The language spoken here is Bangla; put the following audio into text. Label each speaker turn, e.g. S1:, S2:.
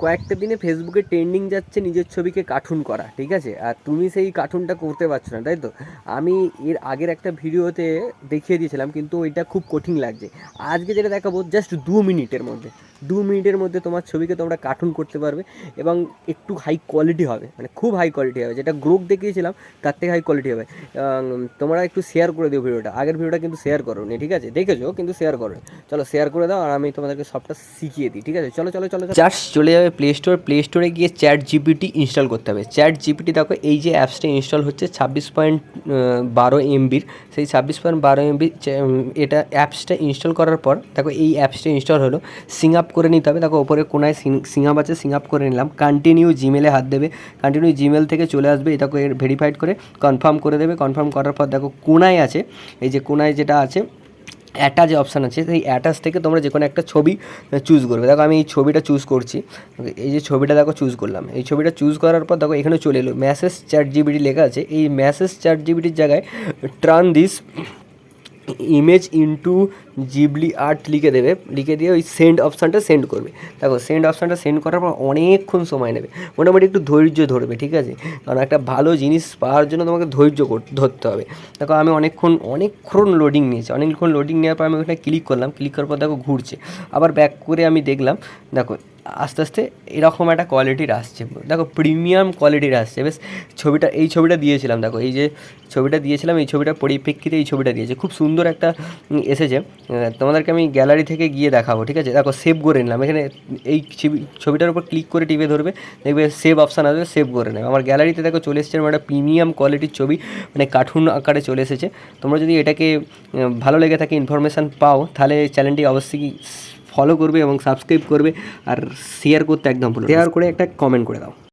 S1: কয়েকটা দিনে ফেসবুকে ট্রেন্ডিং যাচ্ছে নিজের ছবিকে কার্টুন করা, ঠিক আছে? আর তুমি সেই কার্টুনটা করতে পারছো না, তাই তো? আমি এর আগের একটা ভিডিওতে দেখিয়ে দিয়েছিলাম, কিন্তু ওইটা খুব কঠিন লাগছে। আজকে যেটা দেখাবো জাস্ট 2 মিনিটের মধ্যে তোমার ছবিকে তোমরা কার্টুন করতে পারবে, এবং একটু হাই কোয়ালিটি হবে, মানে খুব হাই কোয়ালিটি হবে। যেটা গ্রোক দেখিয়েছিলাম তার থেকে হাই কোয়ালিটি হবে। এবং তোমরা একটু শেয়ার করে দিও ভিডিওটা, আগের ভিডিওটা কিন্তু শেয়ার করো নি, ঠিক আছে? দেখেছো কিন্তু শেয়ার করো। চলো শেয়ার করে দাও আর আমি তোমাদেরকে সবটা শিখিয়ে দিই, ঠিক আছে? চলো চলো চলো, জাস্ট চলে যাবে প্লে স্টোরে গিয়ে চ্যাট জিপিটি ইনস্টল করতে হবে। চ্যাট জিপিটি দেখো এই যে অ্যাপসটা ইনস্টল হচ্ছে 26.12 MBর, সেই 26.12 MB এটা অ্যাপসটা ইনস্টল করার পর দেখো এই অ্যাপসটা ইনস্টল হলো। সিং আপ করে নিতে হবে, দেখো ওপরে কোনায় সিং আপ আছে, সিং আপ করে নিলাম। কন্টিনিউ জিমেলে হাত দেবে, কন্টিনিউ জিমেল থেকে চলে আসবে, এই দেখো এর ভেরিফাইড করে কনফার্ম করে দেবে। কনফার্ম করার পর দেখো কোনায় আছে, এই যে কোনায় যেটা আছে অ্যাটাচ অপশান আছে, সেই অ্যাটাচ থেকে তোমরা যে কোনো একটা ছবি চুজ করবে। দেখো আমি এই ছবিটা চুজ করছি, এই যে ছবিটা দেখো চুজ করলাম। এই ছবিটা চুজ করার পর দেখো এখানে চলে এলো মেসেজ চ্যাট জিপিটি লেখা আছে। এই মেসেজ চ্যাট জিপিটির জায়গায় turn this image into Ghibli art লিখে দেবে, লিখে দিয়ে ওই সেন্ড অপশানটা সেন্ড করবে। দেখো সেন্ড অপশানটা সেন্ড করার পর অনেকক্ষণ সময় নেবে, মোটামুটি একটু ধৈর্য ধরবে, ঠিক আছে? কারণ একটা ভালো জিনিস পাওয়ার জন্য তোমাকে ধৈর্য ধরতে হবে। দেখো আমি অনেকক্ষণ লোডিং নিয়েছি, অনেকক্ষণ লোডিং নেওয়ার পর আমি ওখানে ক্লিক করলাম। ক্লিক করার পর দেখো ঘুরছে, আবার ব্যাক করে আমি দেখলাম। দেখো আস্তে আস্তে এরকম একটা কোয়ালিটির আসছে, দেখো প্রিমিয়াম কোয়ালিটির আসছে। বেশ এই ছবিটা দিয়েছিলাম, দেখো এই যে ছবিটা দিয়েছিলাম, এই ছবিটার পরিপ্রেক্ষিতে এই ছবিটা দিয়েছে, খুব সুন্দর একটা এসেছে। তোমাদেরকে আমি গ্যালারি থেকে গিয়ে দেখাবো, ঠিক আছে? দেখো সেভ করে নিলাম, এখানে এই ছবিটার উপর ক্লিক করে টিপে ধরবে, দেখবে সেভ অপশান আসবে, সেভ করে নেবে। আমার গ্যালারিতে দেখো চলে এসেছে আমার একটা প্রিমিয়াম কোয়ালিটির ছবি, মানে কার্টুন আকারে চলে এসেছে। তোমরা যদি এটাকে ভালো লেগে থাকে, ইনফরমেশান পাও, তাহলে চ্যানেলটি অবশ্যই ফলো করবে এবং সাবস্ক্রাইব করবে, আর শেয়ার করতে একদম ভুলো না। শেয়ার করে একটা কমেন্ট করে দাও।